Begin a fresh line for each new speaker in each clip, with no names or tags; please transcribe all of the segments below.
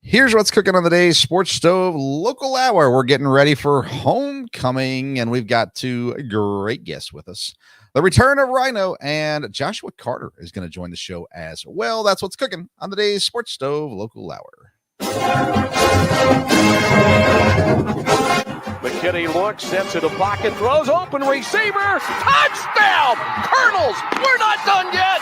Here's what's cooking on the day's Sports Stove Local Hour. We're getting ready for homecoming, and we've got two great guests with us. The return of Rhino and Joshua Carter is going to join the show as well. That's what's cooking on the day's Sports Stove Local Hour.
McKinney looks, steps into pocket, throws, open receiver, touchdown! Colonels, we're not done yet!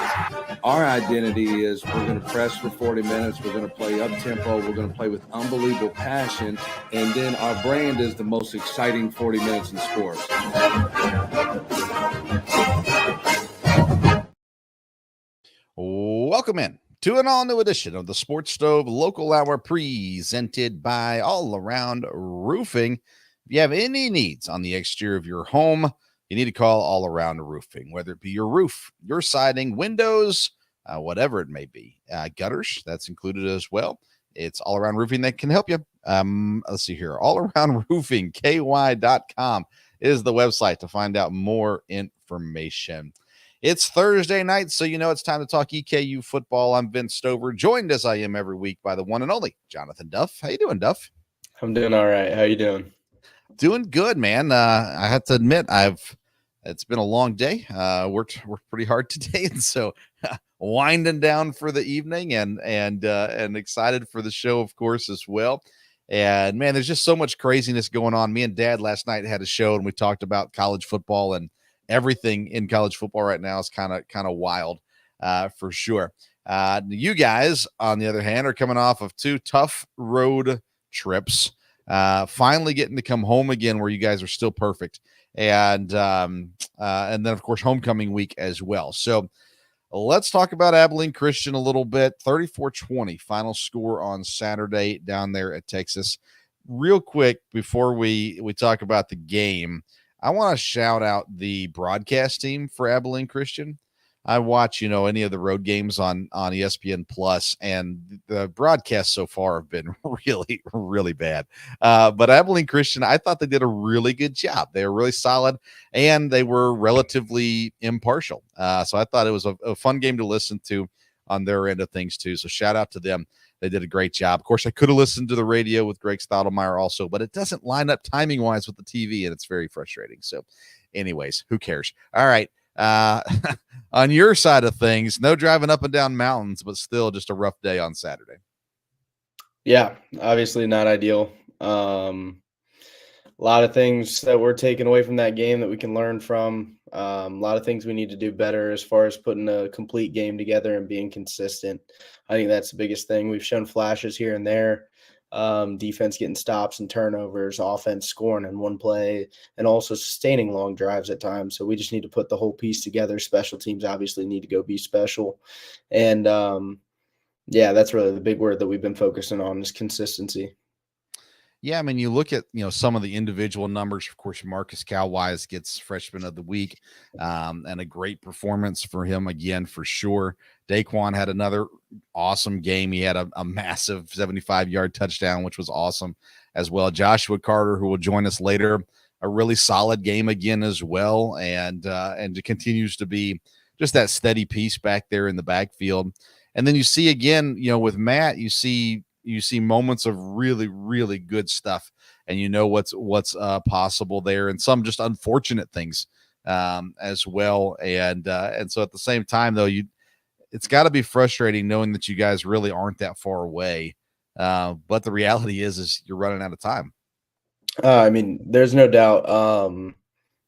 Our identity is we're going to press for 40 minutes, we're going to play up-tempo, we're going to play with unbelievable passion, and then our brand is the most exciting 40 minutes in sports.
Welcome in to an all-new edition of the Sports Stove Local Hour presented by All Around Roofing. If you have any needs on the exterior of your home, you need to call All Around Roofing, whether it be your roof, your siding, windows, whatever it may be. Gutters, that's included as well. It's All Around Roofing that can help you. Let's see here. allaroundroofingky.com is the website to find out more information. It's Thursday night, so you know it's time to talk EKU football. I'm Vince Stover, joined as I am every week by the one and only Jonathan Duff. How you doing, Duff?
I'm doing all right. How you doing?
Doing good, man. I have to admit, it's been a long day. Worked pretty hard today, and so winding down for the evening, and excited for the show, of course, as well. And man, there's just so much craziness going on. Me and Dad last night had a show, and we talked about college football, and everything in college football right now is kind of wild, for sure. You guys, on the other hand, are coming off of two tough road trips. Finally getting to come home again where you guys are still perfect. And then of course, homecoming week as well. So let's talk about Abilene Christian a little bit. 34-20 final score on Saturday down there at Texas. Real quick, before we talk about the game, I want to shout out the broadcast team for Abilene Christian. I watch, any of the road games on ESPN Plus, and the broadcasts so far have been really, really bad. But Abilene Christian, I thought they did a really good job. They were really solid, and they were relatively impartial. So I thought it was a fun game to listen to on their end of things too. So shout out to them. They did a great job. Of course, I could have listened to the radio with Greg Stoudemire also, but it doesn't line up timing-wise with the TV, and it's very frustrating. So anyways, who cares? All right. On your side of things, no driving up and down mountains, but still just a rough day on Saturday.
Yeah, obviously not ideal. A lot of things that we're taking away from that game that we can learn from. A lot of things we need to do better as far as putting a complete game together and being consistent. I think that's the biggest thing. We've shown flashes here and there. Defense getting stops and turnovers, offense scoring in one play, and also sustaining long drives at times. So we just need to put the whole piece together. Special teams obviously need to go be special. And, that's really the big word that we've been focusing on is consistency.
Yeah, I mean, you look at, some of the individual numbers. Of course, Marcus Calwise gets Freshman of the Week, and a great performance for him again, for sure. Daquan had another awesome game. He had a massive 75-yard touchdown, which was awesome as well. Joshua Carter, who will join us later, a really solid game again as well, and it continues to be just that steady piece back there in the backfield. And then you see again, with Matt, you see moments of really, really good stuff, and what's possible there, and some just unfortunate things as well. And so at the same time, though, it's got to be frustrating knowing that you guys really aren't that far away. But the reality is you're running out of time.
I mean, there's no doubt.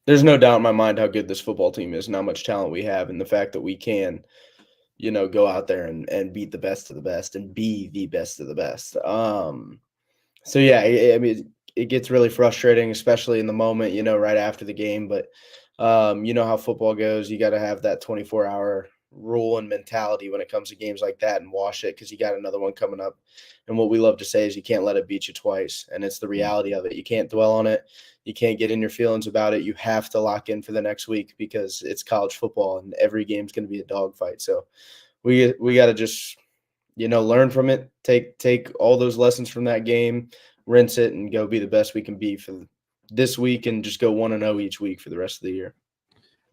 There's no doubt in my mind how good this football team is and how much talent we have, and the fact that we can go out there and beat the best of the best and be the best of the best. So yeah, I mean, it gets really frustrating, especially in the moment, right after the game. But you know how football goes. You got to have that 24-hour rule and mentality when it comes to games like that and wash it, because you got another one coming up. And what we love to say is you can't let it beat you twice. And it's the reality of it. You can't dwell on it. You can't get in your feelings about it. You have to lock in for the next week because it's college football and every game's going to be a dogfight. So we got to just, learn from it, take all those lessons from that game, rinse it, and go be the best we can be for this week, and just go 1-0 each week for the rest of the year.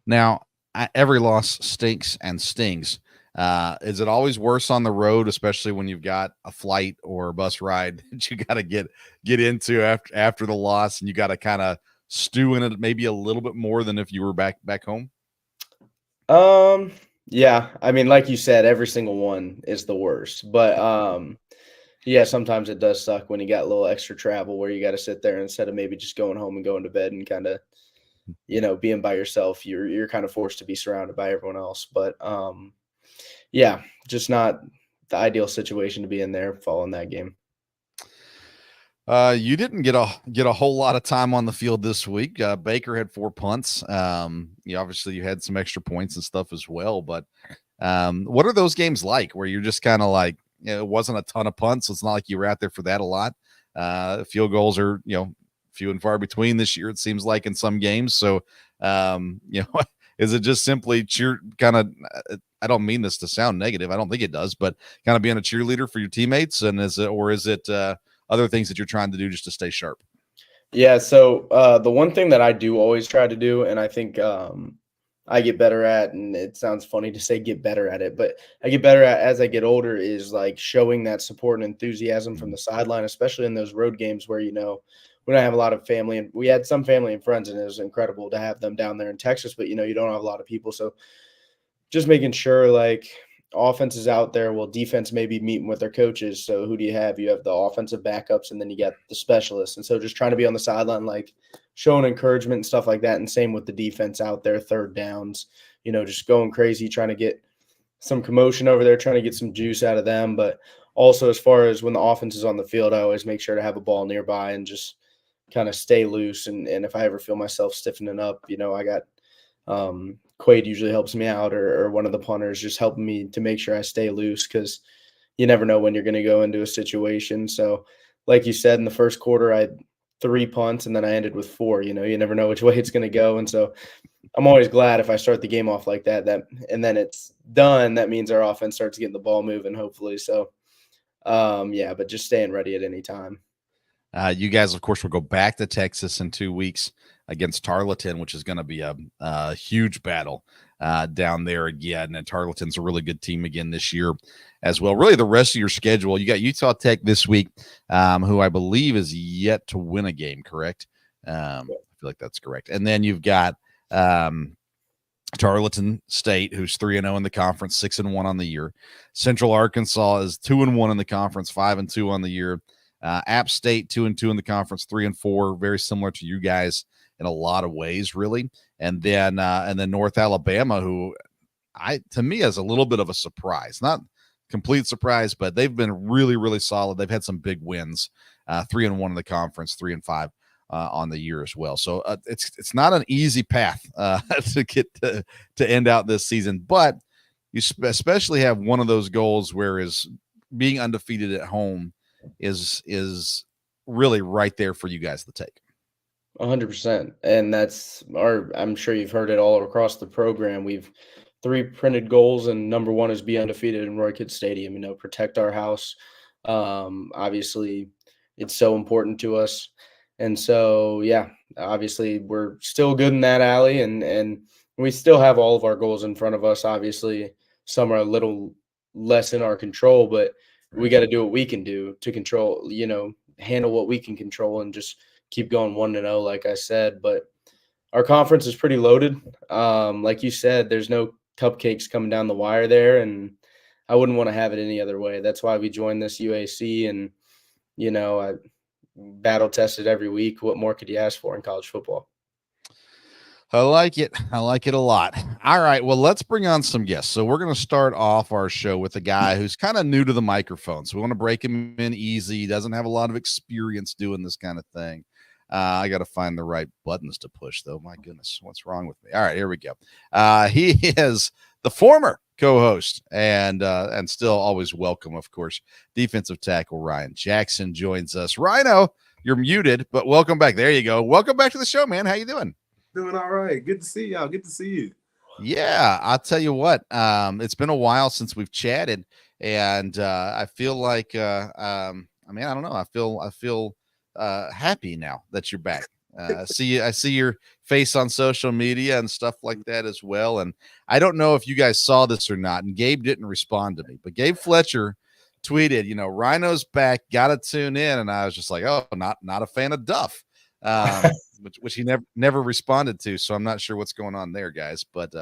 Now, every loss stinks and stings. Is it always worse on the road, especially when you've got a flight or a bus ride that you got to get into after the loss, and you got to kind of stew in it maybe a little bit more than if you were back home?
Yeah, I mean, like you said, every single one is the worst. But yeah, sometimes it does suck when you got a little extra travel where you got to sit there instead of maybe just going home and going to bed and kind of, being by yourself. You're kind of forced to be surrounded by everyone else. But yeah, just not the ideal situation to be in there following that game.
You didn't get a whole lot of time on the field this week. Baker had 4 punts. Obviously you had some extra points and stuff as well. But what are those games like where you're just kind of like, it wasn't a ton of punts, so it's not like you were out there for that a lot. Field goals are few and far between this year, it seems like, in some games. So is it just simply cheer kind of? I don't mean this to sound negative. I don't think it does, but kind of being a cheerleader for your teammates, and is it other things that you're trying to do just to stay sharp?
Yeah, so the one thing that I do always try to do, and I think I get better at, and it sounds funny to say get better at it, but I get better at as I get older, is like showing that support and enthusiasm from the sideline, especially in those road games where, we don't have a lot of family, and we had some family and friends, and it was incredible to have them down there in Texas, but you don't have a lot of people. So just making sure like offense is out there. Well, defense may be meeting with their coaches. So who do you have? You have the offensive backups, and then you got the specialists. And so just trying to be on the sideline, like showing encouragement and stuff like that. And same with the defense out there, third downs, just going crazy, trying to get some commotion over there, trying to get some juice out of them. But also, as far as when the offense is on the field, I always make sure to have a ball nearby and just kind of stay loose. And if I ever feel myself stiffening up, I got Quaid usually helps me out, or one of the punters just helping me to make sure I stay loose, because you never know when you're going to go into a situation. So like you said, in the first quarter, I had 3 punts, and then I ended with 4. You never know which way it's going to go. And so I'm always glad if I start the game off like that, and then it's done, that means our offense starts getting the ball moving, hopefully. So yeah, but just staying ready at any time.
You guys, of course, will go back to Texas in 2 weeks against Tarleton, which is going to be a huge battle down there again. And Tarleton's a really good team again this year as well. Really, the rest of your schedule, you got Utah Tech this week, who I believe is yet to win a game, correct? I feel like that's correct. And then you've got Tarleton State, who's 3-0 in the conference, 6-1 on the year. Central Arkansas is 2-1 in the conference, 5-2 on the year. App State 2-2 in the conference, 3-4, very similar to you guys in a lot of ways, really. And then North Alabama, who to me is a little bit of a surprise, not complete surprise, but they've been really, really solid. They've had some big wins, 3-1 in the conference, 3-5 on the year as well. So it's not an easy path to get to end out this season, but you especially have one of those goals where is being undefeated at home is really right there for you guys to take.
100%. And I'm sure you've heard it all across the program. We've 3 printed goals, and number 1 is be undefeated in Roy Kidd Stadium, protect our house. Obviously it's so important to us. And so, yeah, obviously we're still good in that alley, and we still have all of our goals in front of us. Obviously some are a little less in our control, but we got to do what we can do to control, handle what we can control, and just keep going 1-0, like I said. But our conference is pretty loaded. Like you said, there's no cupcakes coming down the wire there, and I wouldn't want to have it any other way. That's why we joined this UAC, and, I battle tested every week. What more could you ask for in college football?
I like it. I like it a lot. All right. Well, let's bring on some guests. So we're going to start off our show with a guy who's kind of new to the microphone. So we want to break him in easy. He doesn't have a lot of experience doing this kind of thing. I got to find the right buttons to push, though. My goodness, what's wrong with me? All right, here we go. He is the former co-host and still always welcome, of course, defensive tackle Ryan Jackson joins us. Rhino, you're muted, but welcome back. There you go. Welcome back to the show, man. How you doing?
Doing all right. Good to see y'all. Good to see you.
Yeah, I'll tell you what. It's been a while since we've chatted, and I feel like I don't know. I feel happy now that you're back. I see your face on social media and stuff like that as well. And I don't know if you guys saw this or not. And Gabe didn't respond to me, but Gabe Fletcher tweeted, Rhino's back, got to tune in. And I was just like, oh, not a fan of Duff, which he never responded to. So I'm not sure what's going on there, guys. But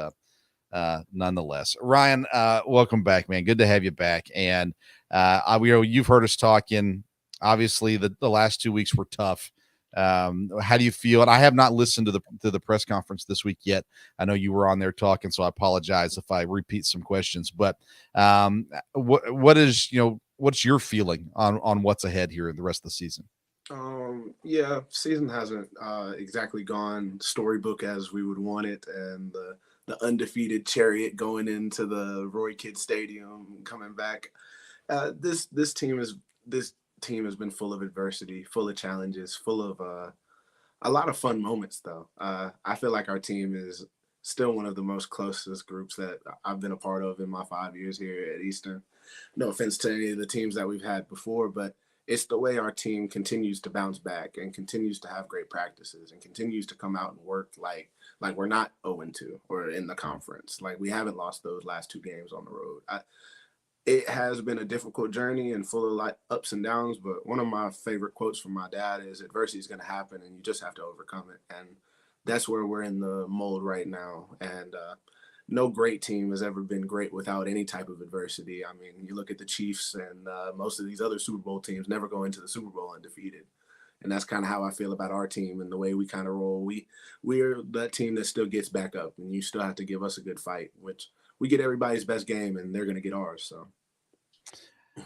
nonetheless, Ryan, welcome back, man. Good to have you back. And you've heard us talking. Obviously, the last 2 weeks were tough. How do you feel? And I have not listened to the press conference this week yet. I know you were on there talking, so I apologize if I repeat some questions. But what's your feeling on what's ahead here in the rest of the season?
Yeah, season hasn't exactly gone storybook as we would want it, and the undefeated chariot going into the Roy Kidd Stadium, coming back. This team has been full of adversity, full of challenges, full of a lot of fun moments, though. I feel like our team is still one of the most closest groups that I've been a part of in my 5 years here at Eastern. No offense to any of the teams that we've had before, but it's the way our team continues to bounce back and continues to have great practices and continues to come out and work like we're not 0-2 or in the conference. Like, we haven't lost those last 2 games on the road. It has been a difficult journey and full of ups and downs, but one of my favorite quotes from my dad is adversity is going to happen and you just have to overcome it. And that's where we're in the mold right now. And no great team has ever been great without any type of adversity. I mean, you look at the Chiefs and most of these other Super Bowl teams never go into the Super Bowl undefeated. And that's kind of how I feel about our team and the way we kind of roll. We're that team that still gets back up, and you still have to give us a good fight, which we get everybody's best game and they're going to get ours. So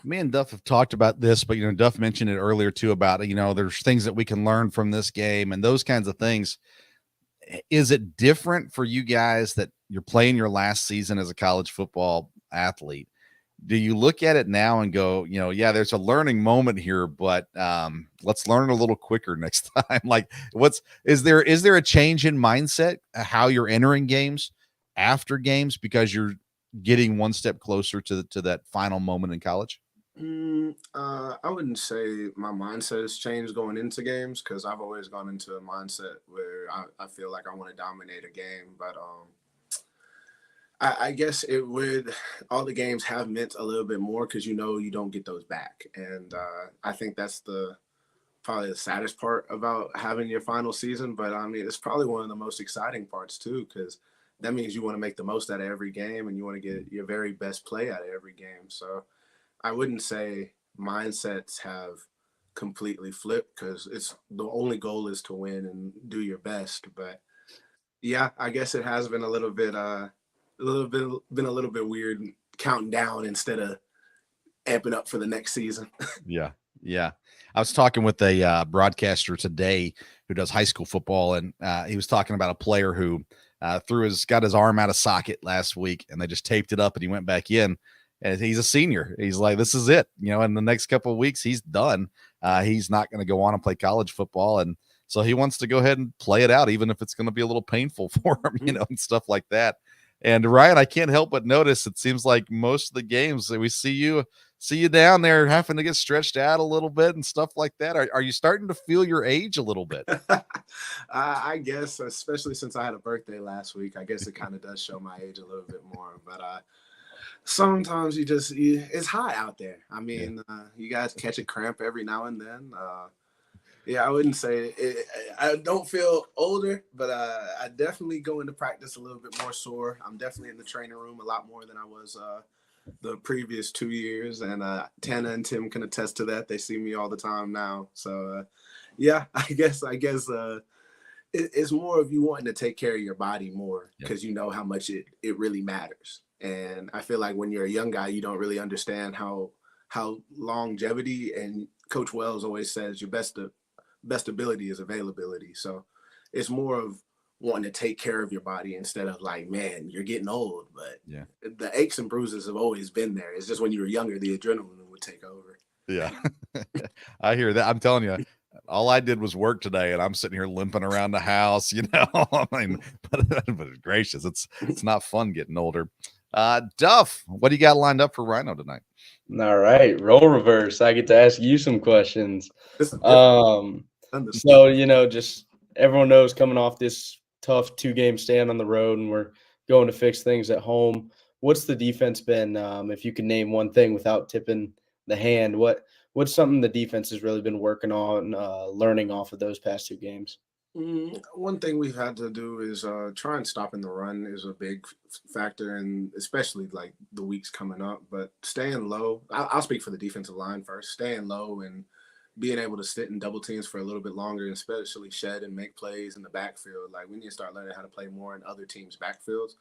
me and Duff have talked about this, but Duff mentioned it earlier too about there's things that we can learn from this game and those kinds of things. Is it different for you guys that you're playing your last season as a college football athlete? Do you look at it now and go, yeah, there's a learning moment here, but let's learn a little quicker next time? Like, is there a change in mindset, how you're entering games after games because you're getting one step closer to that final moment in college?
I wouldn't say my mindset has changed going into games, because I've always gone into a mindset where I feel like I want to dominate a game. But I guess all the games have meant a little bit more because you don't get those back. And I think that's probably the saddest part about having your final season. But I mean, it's probably one of the most exciting parts too, because that means you want to make the most out of every game and you want to get your very best play out of every game. So I wouldn't say mindsets have completely flipped, because it's the only goal is to win and do your best. But yeah, I guess it has been a little bit weird counting down instead of amping up for the next season.
Yeah. I was talking with a broadcaster today who does high school football, and he was talking about a player who got his arm out of socket last week, and they just taped it up and he went back in. And he's a senior. He's like, this is it. In the next couple of weeks, he's done. He's not going to go on and play college football. And so he wants to go ahead and play it out, even if it's going to be a little painful for him, and stuff like that. And Ryan, I can't help but notice, it seems like most of the games that we see you down there having to get stretched out a little bit and stuff like that. Are you starting to feel your age a little bit?
I guess, especially since I had a birthday last week, I guess it kind of does show my age a little bit more. But sometimes it's hot out there. I mean, you guys catch a cramp every now and then. Yeah, I wouldn't say it. I don't feel older, but I definitely go into practice a little bit more sore. I'm definitely in the training room a lot more than I was the previous 2 years. And Tana and Tim can attest to that. They see me all the time now. So, yeah, I guess it's more of you wanting to take care of your body more, because you know how much it really matters. And I feel like when you're a young guy, you don't really understand how longevity, and Coach Wells always says your best ability is availability. So it's more of wanting to take care of your body instead of like, man, you're getting old. But the aches and bruises have always been there. It's just when you were younger, the adrenaline would take over.
Yeah, I hear that. I'm telling you, all I did was work today, and I'm sitting here limping around the house, I mean, but gracious, it's not fun getting older. Duff, what do you got lined up for Rhino tonight?
All right, role reverse. I get to ask you some questions. So, just everyone knows coming off this tough 2-game stand on the road, and we're going to fix things at home. What's the defense been? If you could name one thing without tipping the hand, what's something the defense has really been working on, learning off of those past 2 games?
One thing we've had to do is try and stopping the run is a big factor, and especially like the weeks coming up. But staying low, I'll speak for the defensive line first. Staying low and being able to sit in double teams for a little bit longer, and especially shed and make plays in the backfield. Like, we need to start learning how to play more in other teams' backfields.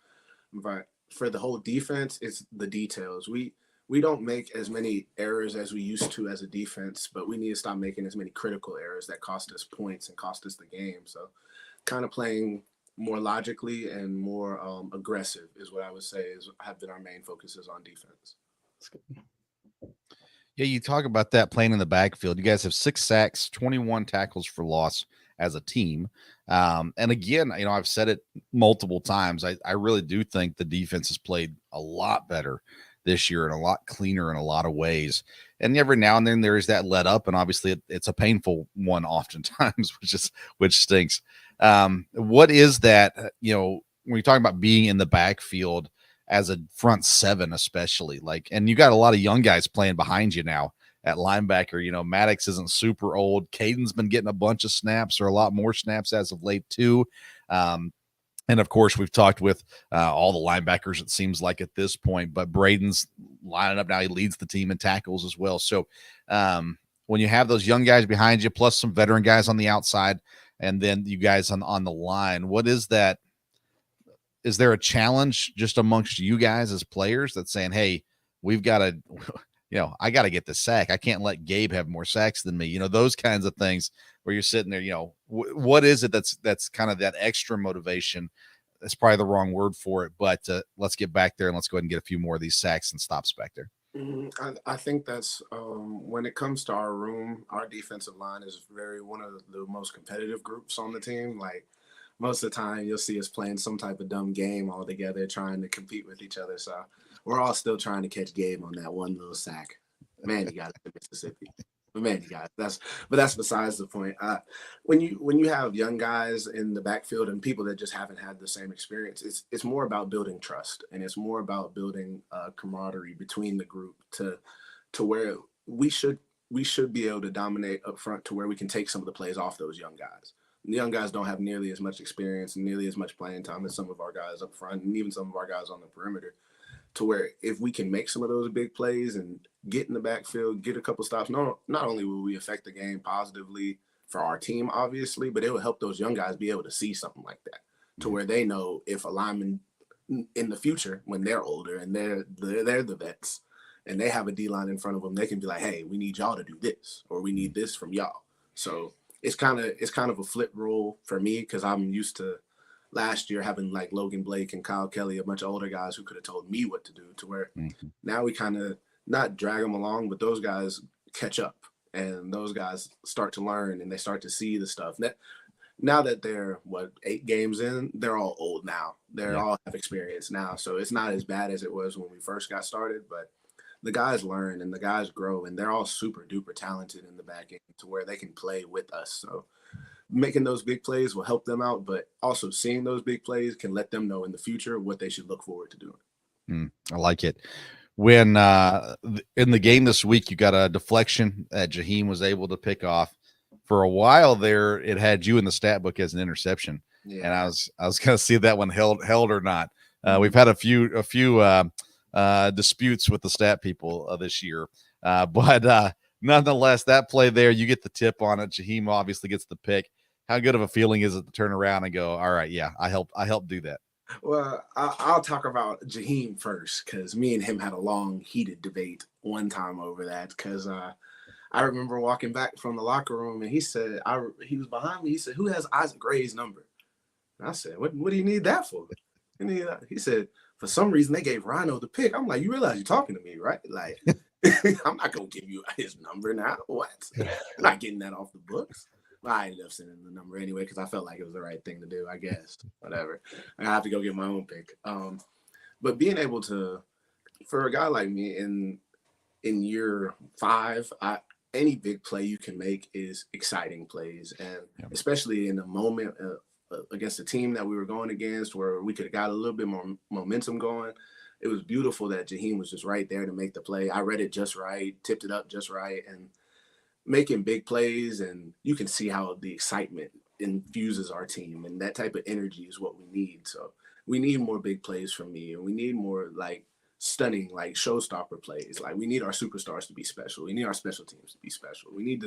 But for the whole defense, it's the details. We don't make as many errors as we used to as a defense, but we need to stop making as many critical errors that cost us points and cost us the game. So kind of playing more logically and more aggressive is what I would say have been our main focuses on defense.
That's good.
Yeah, you talk about that playing in the backfield. You guys have 6 sacks, 21 tackles for loss as a team. And again, I've said it multiple times. I really do think the defense has played a lot better this year and a lot cleaner in a lot of ways. And every now and then there is that let up, and obviously it's a painful one oftentimes, which stinks. What is that, when you're talking about being in the backfield as a front 7, especially, like, and you got a lot of young guys playing behind you now at linebacker. Maddox isn't super old. Caden's been getting a bunch of snaps, or a lot more snaps as of late too. And of course, we've talked with all the linebackers, it seems like, at this point, but Braden's lining up now. He leads the team in tackles as well. So when you have those young guys behind you, plus some veteran guys on the outside, and then you guys on the line, what is that? Is there a challenge just amongst you guys as players that's saying, hey, we've got to, I got to get the sack. I can't let Gabe have more sacks than me. Those kinds of things where you're sitting there, what is it that's kind of that extra motivation? That's probably the wrong word for it, but let's get back there and let's go ahead and get a few more of these sacks and stops back there.
I think that's when it comes to our room, our defensive line is one of the most competitive groups on the team. Like, most of the time you'll see us playing some type of dumb game all together, trying to compete with each other. So we're all still trying to catch Gabe on that one little sack. Man, you got it in Mississippi. But man, you got it. That's besides the point. When you have young guys in the backfield and people that just haven't had the same experience, it's more about building trust, and it's more about building camaraderie between the group to where we should be able to dominate up front, to where we can take some of the plays off those young guys. The young guys don't have nearly as much experience and nearly as much playing time as some of our guys up front, and even some of our guys on the perimeter, to where if we can make some of those big plays and get in the backfield, get a couple stops, not only will we affect the game positively for our team, obviously, but it will help those young guys be able to see something like that, to where they know if a lineman in the future, when they're older and they're the vets and they have a D-line in front of them, they can be like, hey, we need y'all to do this, or we need this from y'all. So it's kind of a flip rule for me, because I'm used to last year having like Logan Blake and Kyle Kelly, a bunch of older guys who could have told me what to do, to where now we kind of not drag them along, but those guys catch up, and those guys start to learn, and they start to see the stuff. Now that they're 8 games in, they're all old now. They're all have experience now. So it's not as bad as it was when we first got started, but the guys learn and the guys grow, and they're all super duper talented in the back end, to where they can play with us. So making those big plays will help them out, but also seeing those big plays can let them know in the future what they should look forward to doing.
I like it. When in the game this week, you got a deflection that Jaheim was able to pick off. For a while there, it had you in the stat book as an interception, and I was going to see if that one held or not. We've had a few disputes with the stat people this year, but nonetheless, that play there, you get the tip on it. Jaheim obviously gets the pick. How good of a feeling is it to turn around and go, all right, yeah, I helped do that?
Well, I'll talk about Jaheim first, because me and him had a long, heated debate one time over that, because I remember walking back from the locker room, and he said, he was behind me. He said, "Who has Isaac Gray's number?" And I said, what do you need that for? And he said, "For some reason, they gave Rhino the pick." I'm like, "You realize you're talking to me, right? Like, I'm not going to give you his number now. What? I'm not getting that off the books." Well, I ended up sending the number anyway, because I felt like it was the right thing to do, I guess. Whatever. I have to go get my own pick. But being able to, for a guy like me in year 5, any big play you can make is exciting plays, and especially in the moment against the team that we were going against, where we could have got a little bit more momentum going. It was beautiful that Jaheim was just right there to make the play. I read it just right, tipped it up just right, and making big plays. And you can see how the excitement infuses our team, and that type of energy is what we need. So we need more big plays from me, and we need more like stunning, like showstopper plays. Like we need our superstars to be special. We need our special teams to be special. We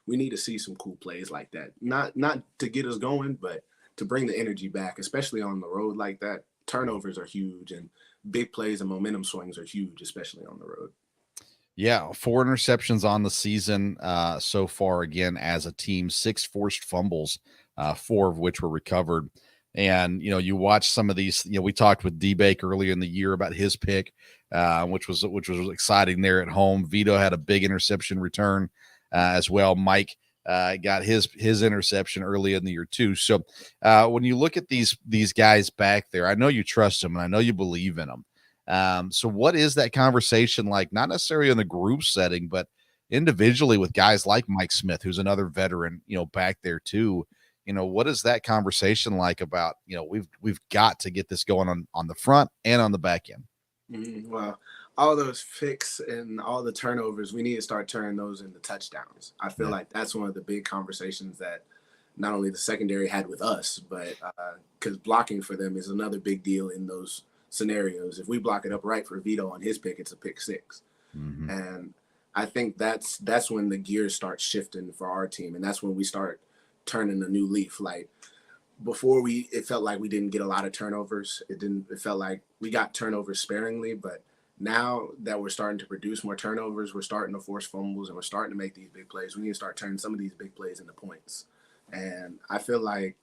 need to see some cool plays like that. Not to get us going, but to bring the energy back, especially on the road like that. Turnovers are huge, and big plays and momentum swings are huge, especially on the road.
Yeah, 4 interceptions on the season so far, again, as a team, 6 forced fumbles, 4 of which were recovered. And, you watch some of these, we talked with D-Bake earlier in the year about his pick, which was exciting there at home. Vito had a big interception return as well. Mike got his interception early in the year too. So when you look at these guys back there, I know you trust them and I know you believe in them. So what is that conversation like, not necessarily in the group setting, but individually with guys like Mike Smith, who's another veteran, back there too? What is that conversation like about, we've got to get this going on the front and on the back end?
Well, all those picks and all the turnovers, we need to start turning those into touchdowns. I feel like that's one of the big conversations that not only the secondary had with us, but because blocking for them is another big deal in those scenarios. If we block it up right for Vito on his pick, it's a pick 6. Mm-hmm. And I think that's when the gears start shifting for our team. And that's when we start turning a new leaf. Like before, it felt like we didn't get a lot of turnovers. It felt like we got turnovers sparingly, but now that we're starting to produce more turnovers, we're starting to force fumbles and we're starting to make these big plays. We need to start turning some of these big plays into points. And I feel like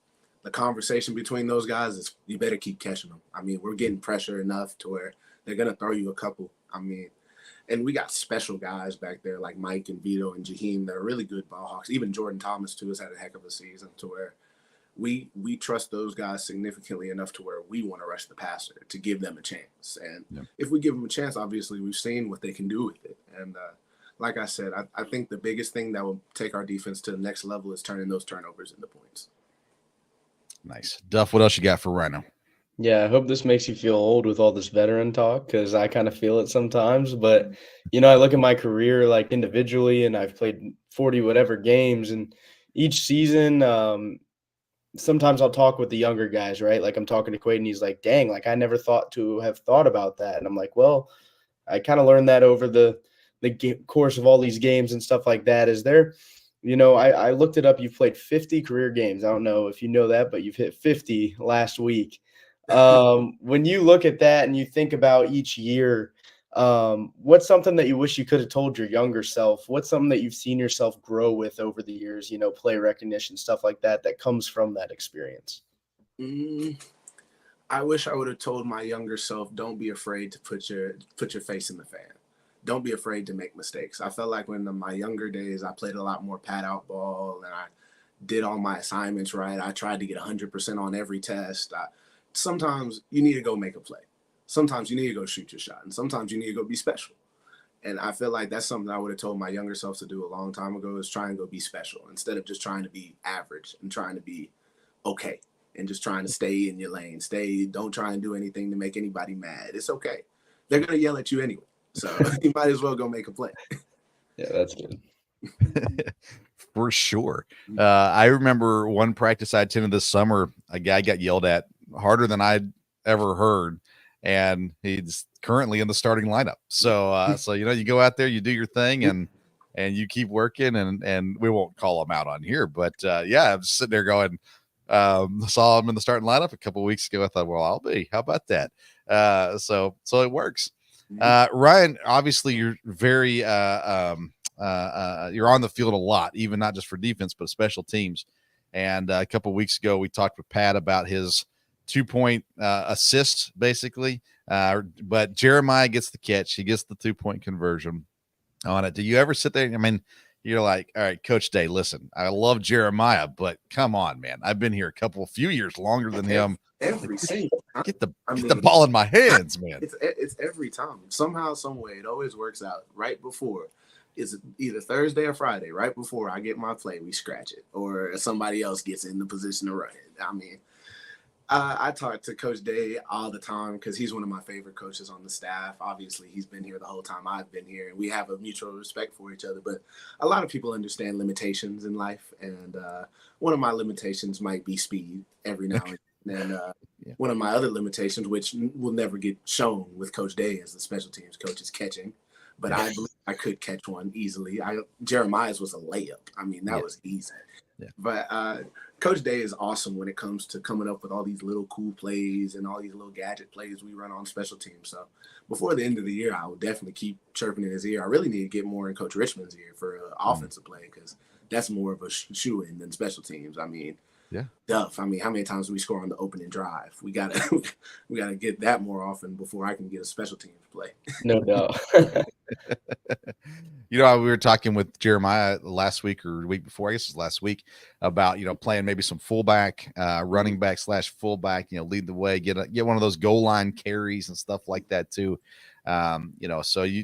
the conversation between those guys is you better keep catching them. I mean, we're getting pressure enough to where they're going to throw you a couple. I mean, and we got special guys back there like Mike and Vito and Jaheim that are really good ball hawks. Even Jordan Thomas, too, has had a heck of a season to where we trust those guys significantly enough to where we want to rush the passer to give them a chance. And if we give them a chance, obviously we've seen what they can do with it. And like I said, I think the biggest thing that will take our defense to the next level is turning those turnovers into points.
Nice. Duff, what else you got for Rhino?
Yeah, I hope this makes you feel old with all this veteran talk, because I kind of feel it sometimes. But, I look at my career like individually, and I've played 40 whatever games, and each season sometimes I'll talk with the younger guys, right? Like I'm talking to Quaid and he's like, dang, like I never thought to have thought about that. And I'm like, well, I kind of learned that over the course of all these games and stuff like that. Is there, I looked it up. You've played 50 career games. I don't know if you know that, but you've hit 50 last week. When you look at that and you think about each year, what's something that you wish you could have told your younger self? What's something that you've seen yourself grow with over the years, play recognition, stuff like that comes from that experience?
I wish I would have told my younger self, don't be afraid to put your face in the fan. Don't be afraid to make mistakes. I felt like when in my younger days, I played a lot more pad out ball and I did all my assignments right. I tried to get 100% on every test. Sometimes you need to go make a play. Sometimes you need to go shoot your shot. And sometimes you need to go be special. And I feel like that's something I would have told my younger self to do a long time ago, is try and go be special instead of just trying to be average and trying to be okay and just trying to stay in your lane. Don't try and do anything to make anybody mad. It's okay. They're going to yell at you anyway. So you might as well go make a play.
Yeah, that's good.
For sure. I remember one practice I attended this summer, a guy got yelled at harder than I'd ever heard, and he's currently in the starting lineup. So you go out there, you do your thing, and you keep working, and we won't call him out on here, but I'm sitting there going, saw him in the starting lineup a couple of weeks ago. I thought, well, I'll be. How about that? So it works. Ryan, obviously you're very you're on the field a lot, even not just for defense, but special teams. And a couple of weeks ago, we talked with Pat about his 2-point assist, basically. But Jeremiah gets the catch. He gets the 2-point conversion on it. Do you ever sit there? I mean, you're like, all right, Coach Day, listen, I love Jeremiah, but come on, man. I've been here a few years longer than him.
Every single time.
Get the ball in my hands, man.
It's every time. Somehow, some way, it always works out right before. it's either Thursday or Friday, right before I get my play, we scratch it, or somebody else gets in the position to run it. I mean, I talk to Coach Day all the time because he's one of my favorite coaches on the staff. Obviously, he's been here the whole time I've been here, and we have a mutual respect for each other. But a lot of people understand limitations in life, and one of my limitations might be speed every now and then. One of my other limitations, which will never get shown with Coach Day as the special teams coach, is catching. But I believe I could catch one easily. Jeremiah's was a layup. I mean, that was easy. Yeah. But Coach Day is awesome when it comes to coming up with all these little cool plays and all these little gadget plays we run on special teams. So before the end of the year, I will definitely keep chirping in his ear. I really need to get more in Coach Richmond's ear for offensive play, because that's more of a shoe-in than special teams. I mean, Duff. I mean, how many times do we score on the opening drive? We gotta get that more often before I can get a special teams play.
No doubt.
We were talking with Jeremiah last week or the week before, I guess it was last week, about, playing maybe some fullback, running back / fullback, lead the way, get one of those goal line carries and stuff like that too. So you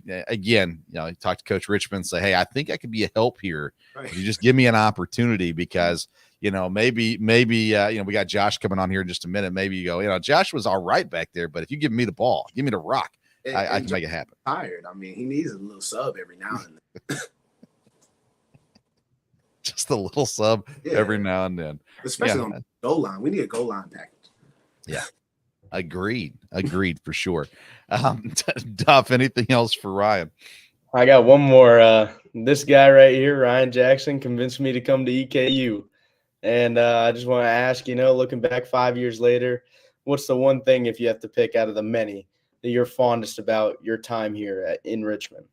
talk to Coach Richmond and say, hey, I think I could be a help here. Right. You just give me an opportunity, because, maybe we got Josh coming on here in just a minute. Maybe you go, Josh was all right back there, but if you give me the ball, give me the rock, I can make it happen.
Tired. I mean, he needs a little sub every now and then.
Just a little sub every now and then.
Especially on the goal line. We need a goal line package.
Yeah. Agreed for sure. Duff, anything else for Ryan?
I got one more. This guy right here, Ryan Jackson, convinced me to come to EKU. And I just want to ask, looking back 5 years later, what's the one thing, if you have to pick out of the many, that you're fondest about your time here in Richmond?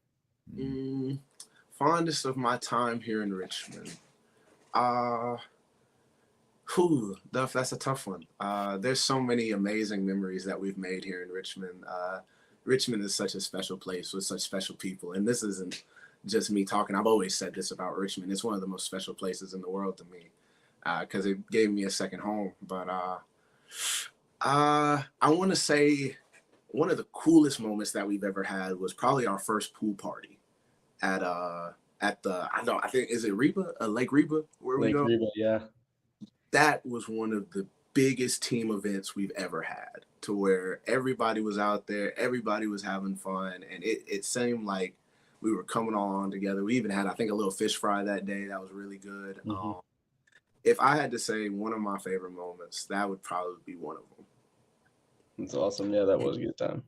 Fondest of my time here in Richmond. Duff, that's a tough one. There's so many amazing memories that we've made here in Richmond. Richmond is such a special place with such special people. And this isn't just me talking. I've always said this about Richmond. It's one of the most special places in the world to me, because it gave me a second home. But I want to say one of the coolest moments that we've ever had was probably our first pool party at I think, is it Reba? Lake Reba?
Lake Reba, yeah.
That was one of the biggest team events we've ever had, to where everybody was out there, everybody was having fun, and it seemed like we were coming all on together. We even had, I think, a little fish fry that day. That was really good. Mm-hmm. If I had to say one of my favorite moments, that would probably be one of them.
That's awesome. Yeah, that was a good time.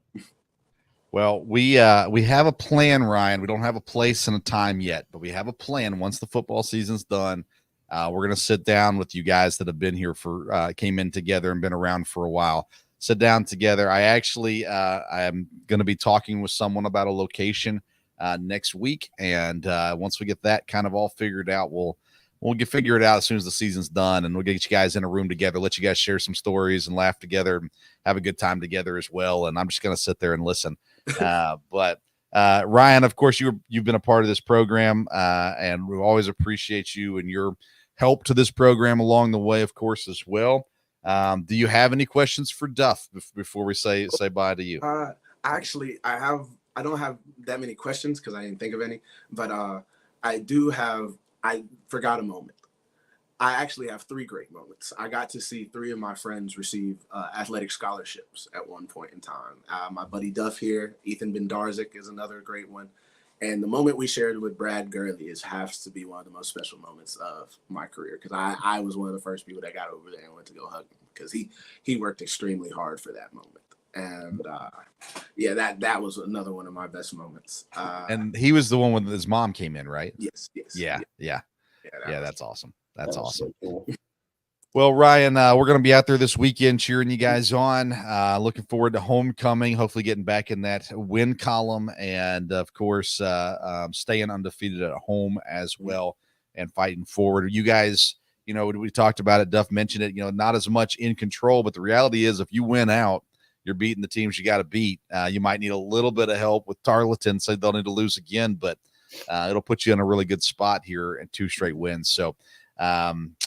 Well, we have a plan, Ryan. We don't have a place and a time yet, but we have a plan. Once the football season's done, we're going to sit down with you guys that have been here came in together and been around for a while. Sit down together. I actually I'm going to be talking with someone about a location next week, and once we get that kind of all figured out, we'll figure it out as soon as the season's done, and we'll get you guys in a room together, let you guys share some stories and laugh together and have a good time together as well. And I'm just going to sit there and listen. But Ryan, of course, you've been a part of this program, and we always appreciate you and your help to this program along the way, of course, as well. Do you have any questions for Duff before we say bye to you?
Actually, I don't have that many questions because I didn't think of any, but I forgot a moment. I actually have 3 great moments. I got to see 3 of my friends receive athletic scholarships at one point in time. My buddy Duff here, Ethan Bendarzik, is another great one. And the moment we shared with Brad Gurley has to be one of the most special moments of my career, because I was one of the first people that got over there and went to go hug him, because he worked extremely hard for that moment. And that was another one of my best moments.
And he was the one when his mom came in, right?
Yes.
Yeah. That's awesome. That's awesome.
So cool.
Well, Ryan, we're going to be out there this weekend cheering you guys on. Looking forward to homecoming, hopefully getting back in that win column, and of course, staying undefeated at home as well and fighting forward. You guys, we talked about it. Duff mentioned it, not as much in control, but the reality is if you win out, you're beating the teams you got to beat. You might need a little bit of help with Tarleton, so they'll need to lose again, but it'll put you in a really good spot here and 2 straight wins. So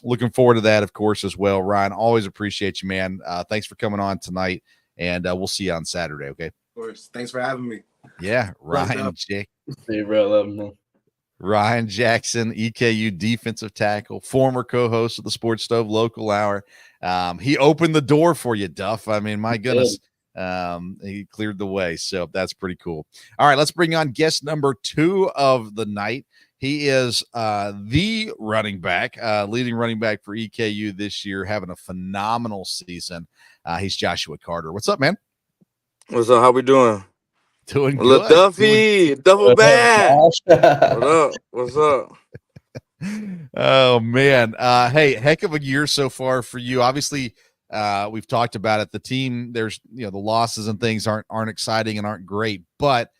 looking forward to that, of course, as well. Ryan, always appreciate you, man. Thanks for coming on tonight, and we'll see you on Saturday. Okay.
Of course. Thanks for having me.
Yeah. Ryan, Jake.
See you, bro. Love him, man.
Ryan Jackson, EKU defensive tackle, former co-host of the Sports Stove Local Hour. He opened the door for you, Duff. I mean, my goodness, he cleared the way. So that's pretty cool. All right, let's bring on guest number 2 of the night. He is the running back, leading running back for EKU this year, having a phenomenal season. He's Joshua Carter. What's up, man?
What's up? How we doing?
Doing
Little
good.
Duffy, Duffel
What up,
bad.
Josh?
What up? What's up?
Oh man. Hey, heck of a year so far for you. Obviously, we've talked about it. The team, there's the losses and things aren't exciting and aren't great, but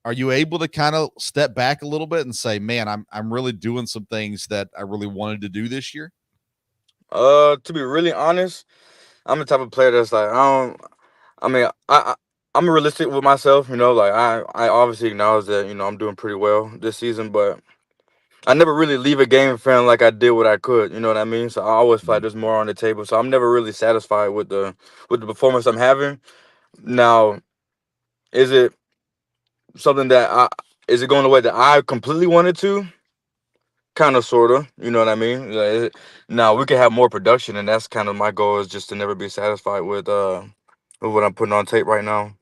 are you able to kind of step back a little bit and say, man, I'm really doing some things that I really wanted to do this year?
To be really honest, I'm the type of player that's like, I'm realistic with myself, like I obviously acknowledge that, I'm doing pretty well this season, but I never really leave a game feeling like I did what I could, you know what I mean? So I always feel like there's more on the table. So I'm never really satisfied with the performance I'm having. Now, is it something is it going the way that I completely wanted to? Kind of, sort of, you know what I mean? Now we can have more production, and that's kind of my goal, is just to never be satisfied with what I'm putting on tape right now.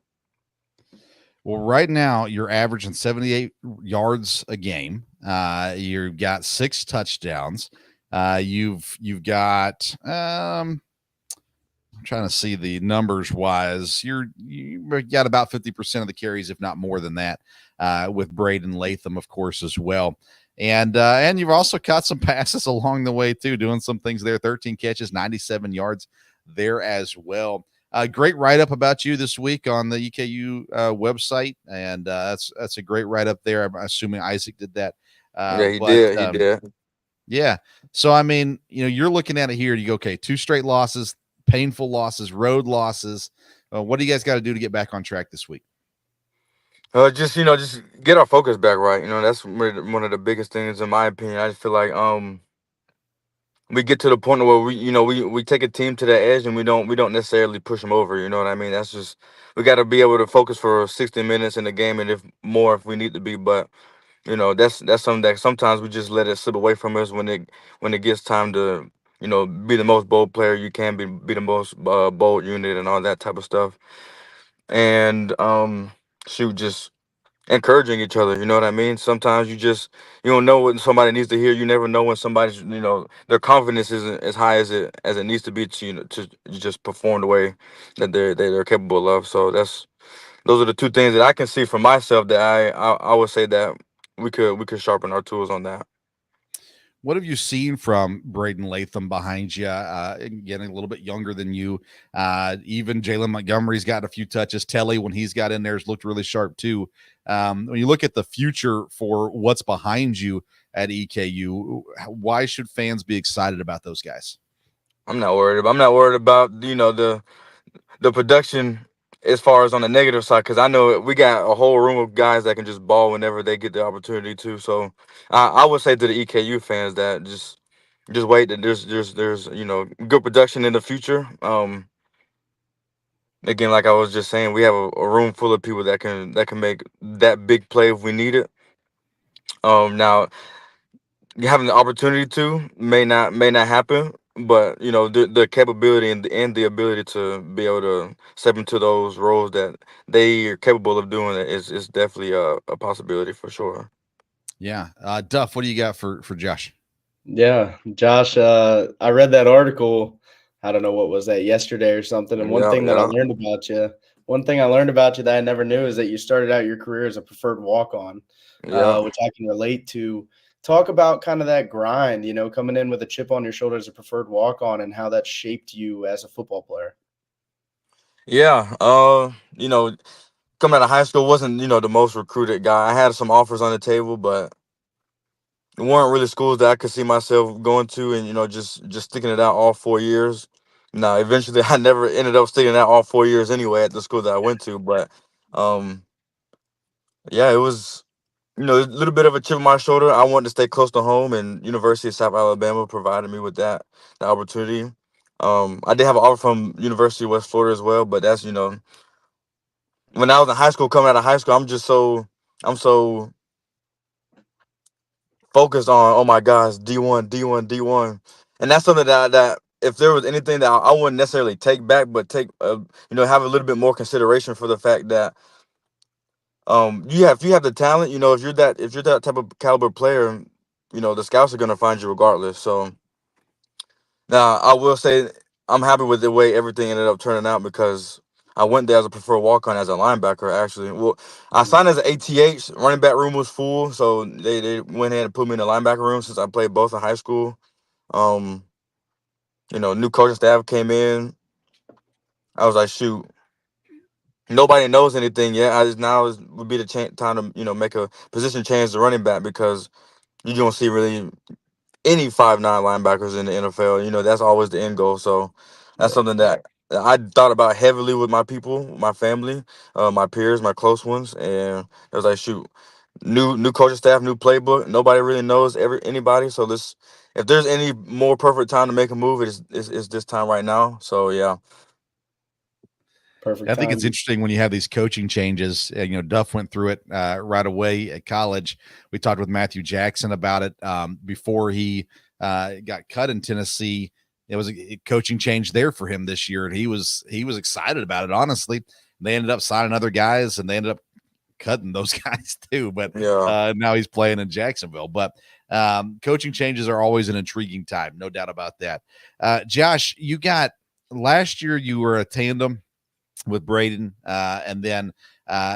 Well, right now you're averaging 78 yards a game. You've got 6 touchdowns. You've got I'm trying to see the numbers wise. You've got about 50% of the carries, if not more than that, with Braden Latham, of course, as well. And you've also caught some passes along the way too, doing some things there. 13 catches, 97 yards there as well. Great write-up about you this week on the EKU website, and that's a great write-up there. I'm assuming Isaac did that.
Yeah, he
But
did. He did.
yeah. So, I mean, you're looking at it here. You go, okay, 2 straight losses, painful losses, road losses. What do you guys got to do to get back on track this week?
Just get our focus back right. That's one of the biggest things, in my opinion. I just feel like we get to the point where we take a team to the edge, and we don't necessarily push them over. You know what I mean? That's just, we got to be able to focus for 60 minutes in the game, and if we need to be. But that's something that sometimes we just let it slip away from us when it gets time to be the most bold player you can be the most bold unit and all that type of stuff. And shoot, just encouraging each other. You know what I mean? Sometimes you don't know what somebody needs to hear. You never know when somebody's their confidence isn't as high as it needs to be to to just perform the way that they're capable of. So those are the 2 things that I can see for myself, that I would say that we could sharpen our tools on that.
What have you seen from Braden Latham behind you, getting a little bit younger than you? Even Jalen Montgomery's got a few touches. Telly, when he's got in there, has looked really sharp too. When you look at the future for what's behind you at EKU, why should fans be excited about those guys?
I'm not worried about the production as far as on the negative side, because I know we got a whole room of guys that can just ball whenever they get the opportunity to. So I would say to the EKU fans that just wait, that there's good production in the future. Again, like I was just saying, we have a room full of people that can make that big play if we need it. Now, having the opportunity to may not happen, but the capability and the ability to be able to step into those roles that they are capable of doing is definitely a possibility for sure.
Yeah. Duff, what do you got for Josh?
Yeah, Josh, I read that article. I don't know, what was that, yesterday or something. And
Yeah, yeah,
one thing I learned about you that I never knew is that you started out your career as a preferred walk-on,
yeah.
which I can relate to. Talk about kind of that grind, coming in with a chip on your shoulder as a preferred walk-on, and how that shaped you as a football player.
Yeah. Coming out of high school, wasn't the most recruited guy. I had some offers on the table, but it weren't really schools that I could see myself going to, and just sticking it out all 4 years. Now, eventually, I never ended up sticking it out all 4 years anyway at the school that I went to. But um, yeah, it was a little bit of a chip on my shoulder. I wanted to stay close to home, and University of South Alabama provided me with the opportunity. I did have an offer from University of West Florida as well, but that's when I was in high school, coming out of high school, I'm so focused on, oh my gosh, D1, D1, D1. And that's something that if there was anything that I wouldn't necessarily take back, but take have a little bit more consideration for the fact that if you have the talent, if you're that type of caliber player, the scouts are gonna find you regardless. So now I will say I'm happy with the way everything ended up turning out because I went there as a preferred walk on as a linebacker actually. Well, I signed as an ATH, running back room was full, so they went ahead and put me in the linebacker room since I played both in high school. Um, new coaching staff came in. I was like, shoot, nobody knows anything yet. Would be the time to make a position change to running back because you don't see really any 5'9" linebackers in the NFL. That's always the end goal. So that's
Right.
something that I thought about heavily with my people, my family, my peers, my close ones, and I was like, shoot, new coaching staff, new playbook. Nobody really knows anybody. So if there's any more perfect time to make a move, it's this time right now. So yeah.
Perfect
I think it's
time.
interesting when you have these coaching changes. Duff went through it right away at college. We talked with Matthew Jackson about it before he got cut in Tennessee. It was a coaching change there for him this year, and he was excited about it. Honestly, they ended up signing other guys, and they ended up cutting those guys too. But
Yeah.
now he's playing in Jacksonville. But coaching changes are always an intriguing time, no doubt about that. Josh, you got last year you were a tandem with Braden, and then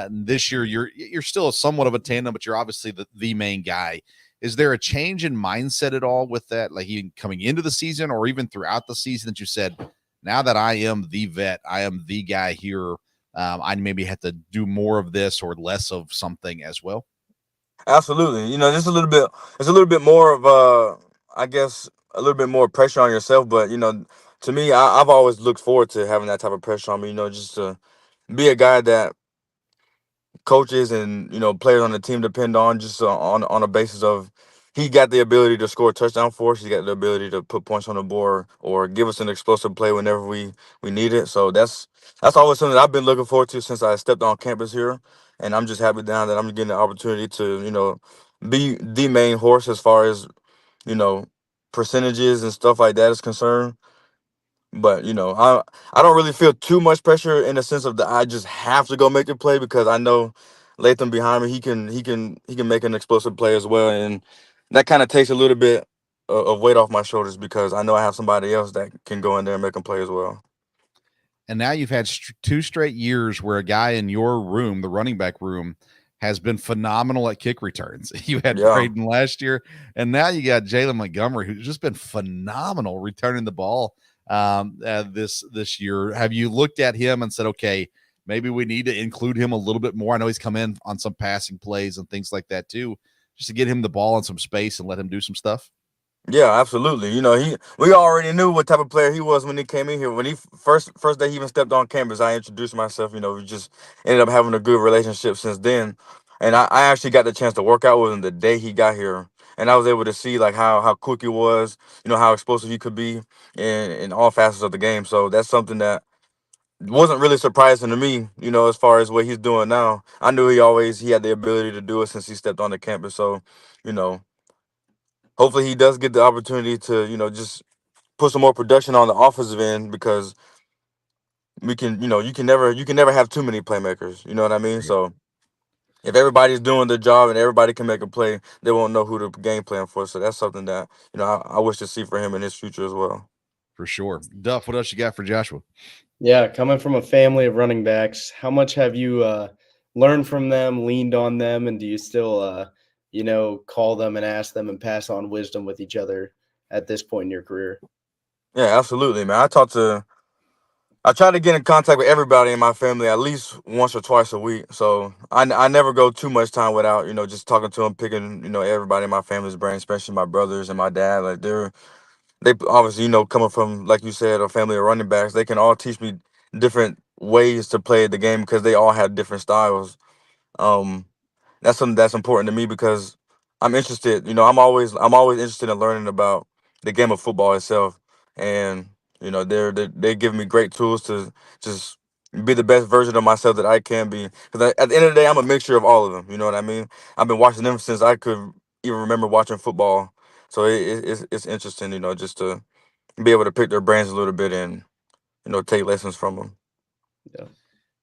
this year you're still somewhat of a tandem, but you're obviously the main guy. Is there a change in mindset at all with that, like even coming into the season or even throughout the season, that you said, now that I am the vet, I am the guy here, I maybe have to do more of this or less of something as well?
Absolutely. Just it's a little bit more of I guess a little bit more pressure on yourself, but to me, I've always looked forward to having that type of pressure on me, just to be a guy that coaches and players on the team depend on just on a basis of he got the ability to score a touchdown for us. He got the ability to put points on the board or give us an explosive play whenever we need it. So that's always something that I've been looking forward to since I stepped on campus here, and I'm just happy now that I'm getting the opportunity to be the main horse as far as you know percentages and stuff like that is concerned. But I don't really feel too much pressure in the sense of that I just have to go make a play because I know Latham behind me, he can make an explosive play as well, and that kind of takes a little bit of weight off my shoulders because I know I have somebody else that can go in there and make a play as well.
And now you've had two straight years where a guy in your room, the running back room, has been phenomenal at kick returns. You had
Yeah.
Braden last year, and now you got Jalen Montgomery, who's just been phenomenal returning the ball this year. Have you looked at him and said, okay, maybe we need to include him a little bit more? I know he's come in on some passing plays and things like that too, just to get him the ball in some space and let him do some stuff.
Yeah, absolutely. We already knew what type of player he was when he came in here. When he first day he even stepped on campus, I introduced myself. We just ended up having a good relationship since then. And I actually got the chance to work out with him the day he got here. And I was able to see like how quick he was, how explosive he could be in all facets of the game. So that's something that wasn't really surprising to me, as far as what he's doing now. I knew he had the ability to do it since he stepped on the campus. So, you know, hopefully he does get the opportunity to, just put some more production on the offensive end because you can never have too many playmakers. You know what I mean? So if everybody's doing their job and everybody can make a play, they won't know who to game plan for. So that's something that I wish to see for him in his future as well.
For sure. Duff, what else you got for Joshua?
Yeah, coming from a family of running backs, how much have you learned from them, leaned on them, and do you still, call them and ask them and pass on wisdom with each other at this point in your career?
Yeah, absolutely, man. I try to get in contact with everybody in my family at least once or twice a week. So I never go too much time without, just talking to them, picking, everybody in my family's brain, especially my brothers and my dad. Like they obviously, coming from, like you said, a family of running backs, they can all teach me different ways to play the game because they all have different styles. Um, that's something that's important to me because I'm interested. I'm always interested in learning about the game of football itself, and they're giving me great tools to just be the best version of myself that I can be. Because at the end of the day, I'm a mixture of all of them. You know what I mean? I've been watching them since I could even remember watching football. So it's interesting, just to be able to pick their brains a little bit and take lessons from them.
Yeah.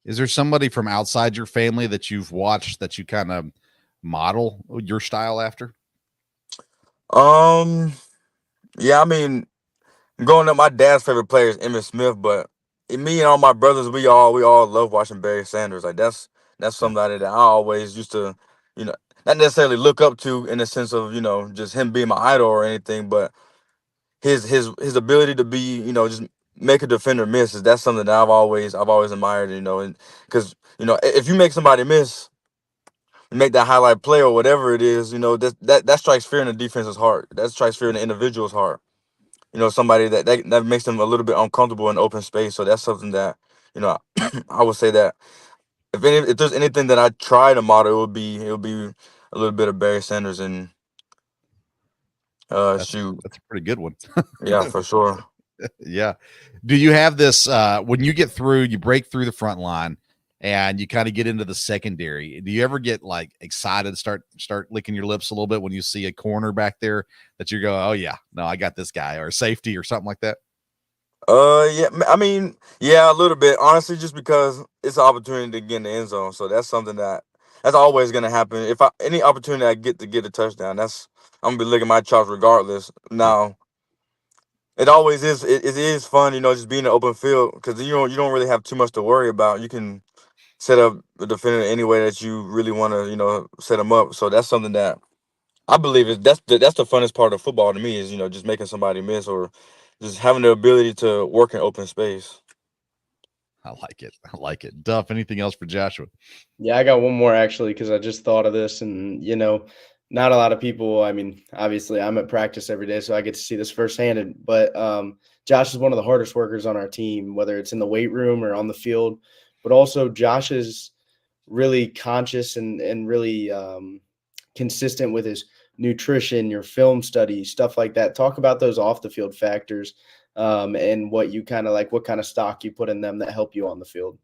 Is there somebody from outside your family that you've watched that you kind of model your style after?
Yeah, I mean, growing up, my dad's favorite player is Emmitt Smith, but me and all my brothers, we all love watching Barry Sanders. Like that's
Yeah.
somebody that I always used to, you know, not necessarily look up to in the sense of just him being my idol or anything, but his ability to be just make a defender miss is that's something that I've always admired. And because if you make somebody miss, make that highlight play or whatever it is, that strikes fear in the defense's heart. That strikes fear in the individual's heart. Somebody that makes them a little bit uncomfortable in open space. So that's something that, I would say that if there's anything that I try to model, it would be a little bit of Barry Sanders and
That's
shoot.
that's a pretty good one.
Yeah, for sure.
Yeah. Do you have this when you get through, you break through the front line and you kind of get into the secondary? Do you ever get like excited, start licking your lips a little bit when you see a corner back there that you go, "Oh yeah, no, I got this guy," or safety or something like that?
Yeah, I mean, yeah, a little bit. Honestly, just because it's an opportunity to get in the end zone, so that's something that's always gonna happen. If any opportunity I get to get a touchdown, I'm gonna be licking my chops regardless.
Yeah.
Now, it always is. It is fun, just being in the open field because you don't really have too much to worry about. You can set up the defender any way that you really want to, set them up. So that's something that I believe that's the funnest part of football to me is just making somebody miss or just having the ability to work in open space.
I like it. I like it. Duff, anything else for Joshua?
Yeah, I got one more actually because I just thought of this, and not a lot of people. I mean, obviously, I'm at practice every day, so I get to see this firsthand. But Josh is one of the hardest workers on our team, whether it's in the weight room or on the field. But also, Josh is really conscious and really consistent with his nutrition, your film study, stuff like that. Talk about those off the field factors, and what you kind of like, what kind of stock you put in them that help you on the field.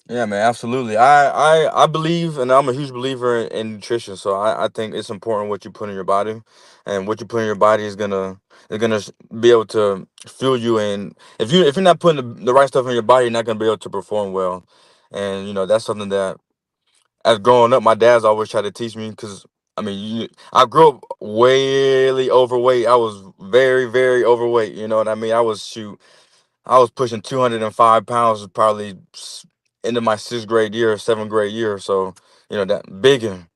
Yeah, man, absolutely. I believe, and I'm a huge believer in nutrition. So I think it's important what you put in your body, and what you put in your body is gonna be able to fuel you. And if you're not putting the right stuff in your body, you're not gonna be able to perform well. And that's something that, as growing up, my dad's always tried to teach me because I mean, I grew up way overweight. I was very, very overweight. You know what I mean? I was pushing 205 pounds probably into my sixth grade year, seventh grade year. So, that bigging.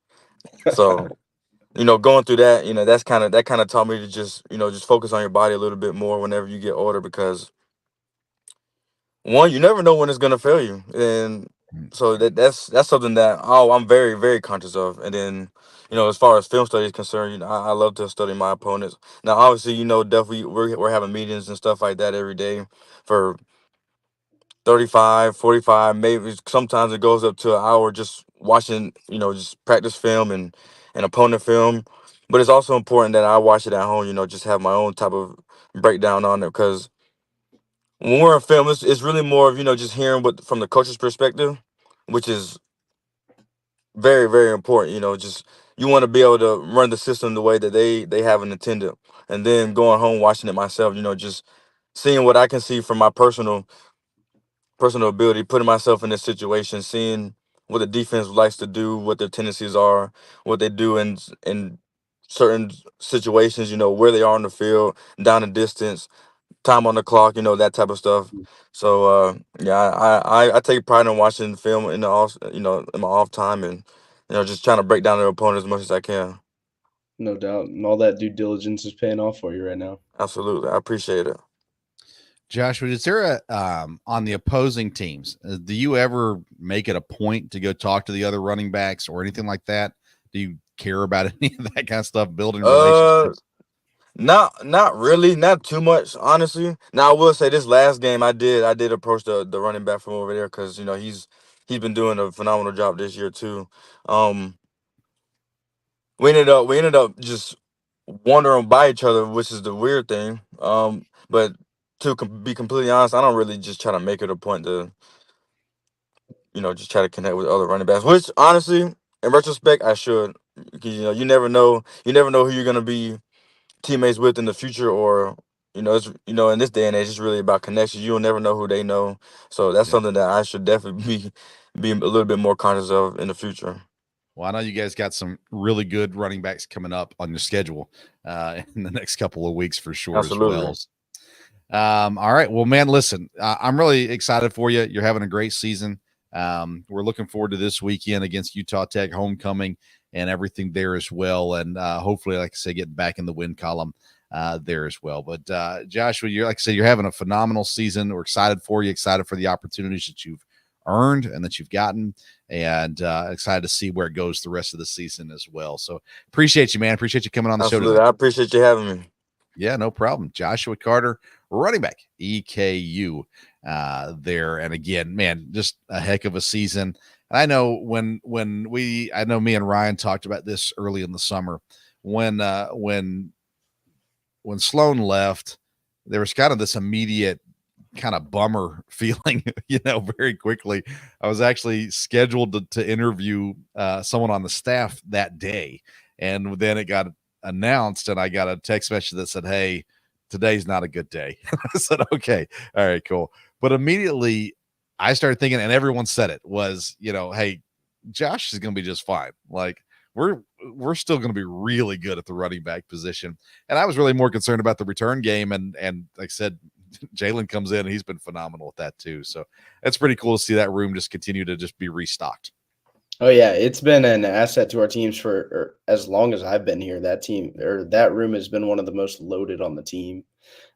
So, going through that, that kind of taught me to just focus on your body a little bit more whenever you get older because one, you never know when it's gonna fail you. And
Mm.
so that's something that I'm very, very conscious of. And then, as far as film study is concerned, I love to study my opponents. Now obviously, definitely we're having meetings and stuff like that every day for 35, 45, maybe sometimes it goes up to an hour just watching, just practice film and opponent film. But it's also important that I watch it at home, just have my own type of breakdown on it. Because when we're in film, it's really more of, just hearing what from the coach's perspective, which is very, very important. Just you want to be able to run the system the way that they have an intended. And then going home, watching it myself, just seeing what I can see from my personal ability, putting myself in this situation, seeing what the defense likes to do, what their tendencies are, what they do in certain situations, where they are on the field, down the distance, time on the clock, that type of stuff. So yeah, I take pride in watching film in the off, in my off time, and just trying to break down their opponent as much as I can.
No doubt. And all that due diligence is paying off for you right now.
Absolutely, I appreciate it.
Joshua, is there on the opposing teams? Do you ever make it a point to go talk to the other running backs or anything like that? Do you care about any of that kind of stuff, building
Uh,
relationships?
not really, not too much, honestly. Now I will say this last game I did approach the running back from over there because he's been doing a phenomenal job this year too. Um, we ended up just wandering by each other, which is the weird thing. But to be completely honest, I don't really just try to make it a point to just try to connect with other running backs, which honestly, in retrospect, I should. because you never know who you're gonna be teammates with in the future, or it's in this day and age, it's really about connections. You'll never know who they know, so that's
Yeah.
something that I should definitely be a little bit more conscious of in the future.
Well, I know you guys got some really good running backs coming up on your schedule in the next couple of weeks for sure as
Absolutely.
well. All right. Well, man, listen, I'm really excited for you. You're having a great season. We're looking forward to this weekend against Utah Tech homecoming and everything there as well. And hopefully, like I say, getting back in the win column there as well. But Joshua, you're like I said, you're having a phenomenal season. We're excited for you, excited for the opportunities that you've earned and that you've gotten, and excited to see where it goes the rest of the season as well. So appreciate you, man. Appreciate you coming on the show
Absolutely.
today.
I appreciate you having me.
Yeah, no problem. Joshua Carter, running back, EKU there. And again, man, just a heck of a season. And I know I know me and Ryan talked about this early in the summer when Sloan left, there was kind of this immediate kind of bummer feeling, very quickly. I was actually scheduled to interview someone on the staff that day. And then it got announced and I got a text message that said, "Hey, today's not a good day." I said, "Okay, all right, cool." But immediately I started thinking, and everyone said it was, "Hey, Josh is going to be just fine. Like we're still going to be really good at the running back position." And I was really more concerned about the return game. And like I said, Jalen comes in and he's been phenomenal at that too. So it's pretty cool to see that room just continue to just be restocked.
Oh yeah, it's been an asset to our teams for as long as I've been here. That team or that room has been one of the most loaded on the team.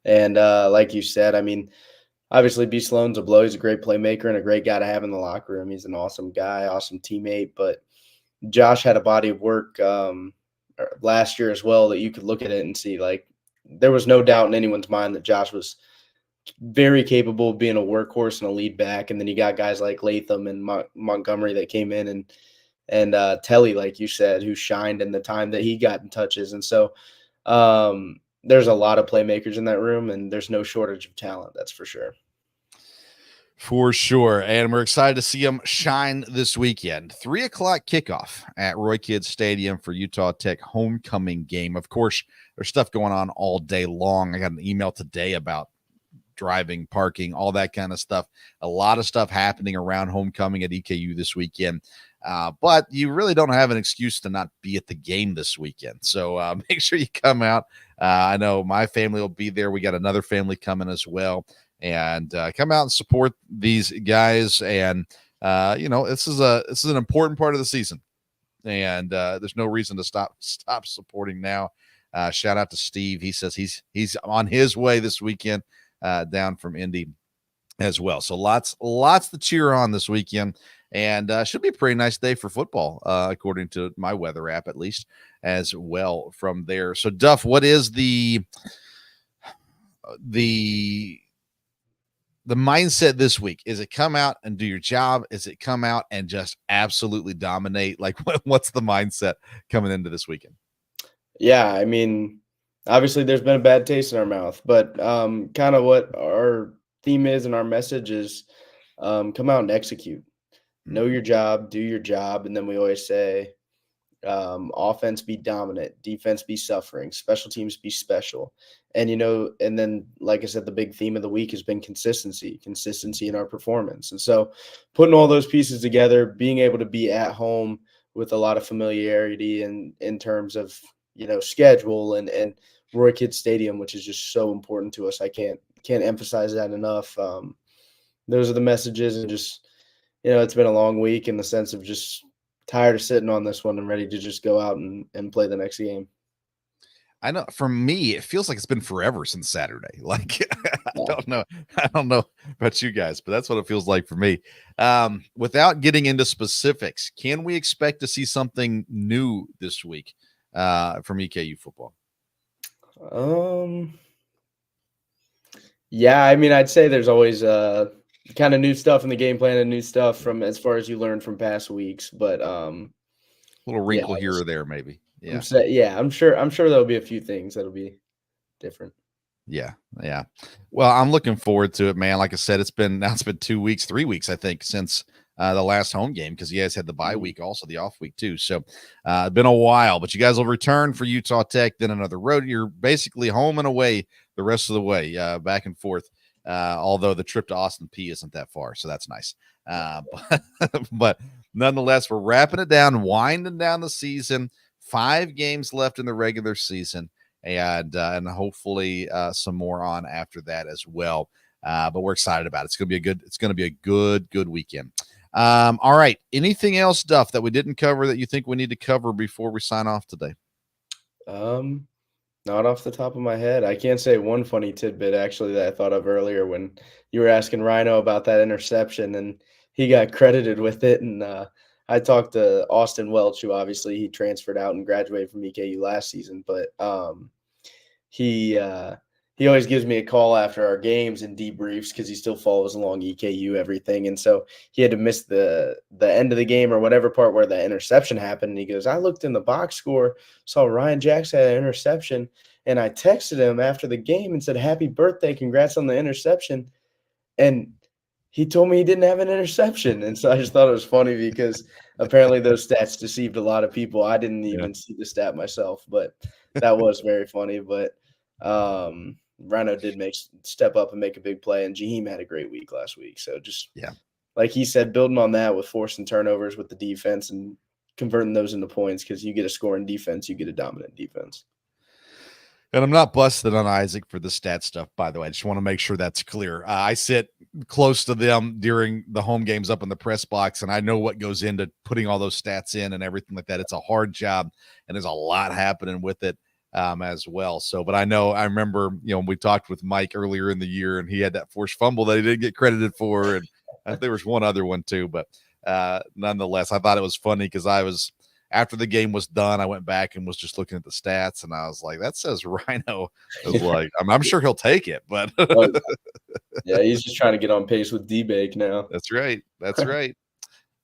And like you said, I mean, obviously B Sloan's a blow. He's a great playmaker and a great guy to have in the locker room. He's an awesome guy, awesome teammate. But Josh had a body of work last year as well that you could look at it and see, like, there was no doubt in anyone's mind that Josh was very capable of being a workhorse and a lead back. And then you got guys like Latham and Montgomery that came in, and Telly, like you said, who shined in the time that he got in touches. And so there's a lot of playmakers in that room, and there's no shortage of talent. That's for sure.
For sure. And we're excited to see them shine this weekend. 3:00 kickoff at Roy Kidd Stadium for Utah Tech homecoming game. Of course, there's stuff going on all day long. I got an email today about driving, parking, all that kind of stuff. A lot of stuff happening around homecoming at EKU this weekend. But you really don't have an excuse to not be at the game this weekend. So make sure you come out. I know my family will be there. We got another family coming as well. And come out and support these guys. And this is an important part of the season, and there's no reason to stop supporting now. Shout out to Steve. He says he's on his way this weekend down from Indy as well. So lots to cheer on this weekend, and should be a pretty nice day for football, according to my weather app, at least as well from there. So Duff, what is the mindset this week? Is it come out and do your job? Is it come out and just absolutely dominate? Like, what's the mindset coming into this weekend?
Yeah, I mean, obviously there's been a bad taste in our mouth, but kind of what our theme is and our message is, come out and execute. Know your job, do your job, and then we always say, offense be dominant, defense be suffering, special teams be special. And and then, like I said, the big theme of the week has been consistency in our performance. And so putting all those pieces together, being able to be at home with a lot of familiarity in terms of schedule and Roy Kidd Stadium, which is just so important to us. I can't emphasize that enough. Those are the messages, and just it's been a long week in the sense of just tired of sitting on this one and ready to just go out and play the next game.
I know for me, it feels like it's been forever since Saturday. Like, I don't know about you guys, but that's what it feels like for me. Without getting into specifics, can we expect to see something new this week from EKU football?
Yeah, I mean, I'd say there's always kind of new stuff in the game plan and new stuff from as far as you learned from past weeks, but
a little wrinkle here or there, maybe.
Yeah. I'm sure there'll be a few things that'll be different.
Yeah. Well, I'm looking forward to it, man. Like I said, it's been 2 weeks, 3 weeks, I think, since the last home game because you guys had the bye week, also the off week too. So been a while, but you guys will return for Utah Tech, then another road. You're basically home and away the rest of the way, back and forth. Although the trip to Austin P isn't that far, so that's nice. But nonetheless, we're wrapping it down, winding down the season. 5 games left in the regular season, and hopefully some more on after that as well. But we're excited about it. It's going to be a good weekend. All right. Anything else, Duff, that we didn't cover that you think we need to cover before we sign off today?
Not off the top of my head. I can't say one funny tidbit actually that I thought of earlier when you were asking Rhino about that interception and he got credited with it. And I talked to Austin Welch, who obviously he transferred out and graduated from EKU last season, but he always gives me a call after our games and debriefs because he still follows along EKU everything. And so he had to miss the end of the game or whatever part where the interception happened. And he goes, I looked in the box score, saw Ryan Jackson had an interception, and I texted him after the game and said, happy birthday, congrats on the interception. And he told me he didn't have an interception. And so I just thought it was funny because apparently those stats deceived a lot of people. I didn't even see the stat myself, but that was very funny. But Rhino did step up and make a big play, and Jaheim had a great week last week. So just like he said, building on that with forcing turnovers with the defense and converting those into points, because you get a scoring defense, you get a dominant defense.
And I'm not busted on Isaac for the stat stuff, by the way. I just want to make sure that's clear. I sit close to them during the home games up in the press box, and I know what goes into putting all those stats in and everything like that. It's a hard job, and there's a lot happening with it as well. So, but I remember, we talked with Mike earlier in the year, and he had that forced fumble that he didn't get credited for, and there was one other one too. But nonetheless, I thought it was funny because after the game was done, I went back and was just looking at the stats, and I was like, that says Rhino. I was like, I'm sure he'll take it, but
yeah, he's just trying to get on pace with D-Bake now.
That's right.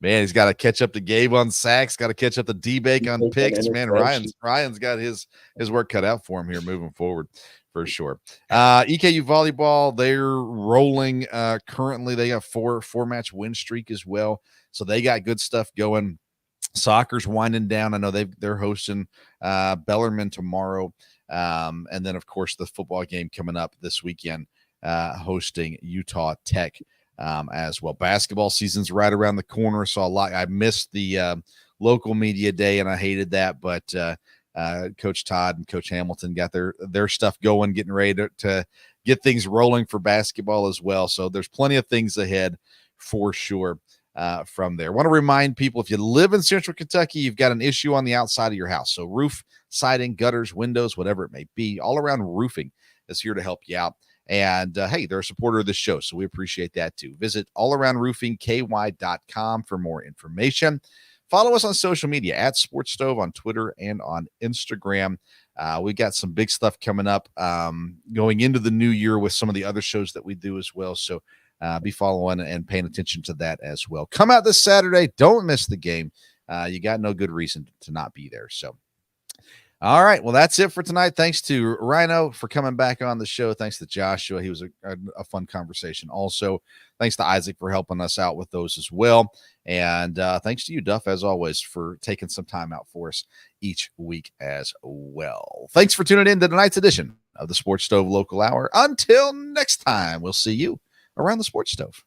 Man, he's got to catch up to Gabe on sacks, got to catch up to D-Bake on picks. Man, Ryan's got his work cut out for him here moving forward for sure. EKU volleyball, they're rolling currently. They got four-match win streak as well, so they got good stuff going. Soccer's winding down. I know they're hosting Bellarmine tomorrow. And then, of course, the football game coming up this weekend, hosting Utah Tech as well. Basketball season's right around the corner. So I missed the local media day, and I hated that. But Coach Todd and Coach Hamilton got their stuff going, getting ready to get things rolling for basketball as well. So there's plenty of things ahead for sure. From there, I want to remind people, if you live in Central Kentucky, you've got an issue on the outside of your house. So roof, siding, gutters, windows, whatever it may be, all around roofing is here to help you out. And hey, they're a supporter of this show, so we appreciate that too. Visit allaroundroofingky.com for more information. Follow us on social media at Sports Stove on Twitter and on Instagram. We got some big stuff coming up going into the new year with some of the other shows that we do as well. So be following and paying attention to that as well. Come out this Saturday. Don't miss the game. You got no good reason to not be there. So, all right. Well, that's it for tonight. Thanks to Rhino for coming back on the show. Thanks to Joshua. He was a fun conversation. Also, thanks to Isaac for helping us out with those as well. And thanks to you, Duff, as always, for taking some time out for us each week as well. Thanks for tuning in to tonight's edition of the Sports Stove Local Hour. Until next time, we'll see you around the Sports Stove.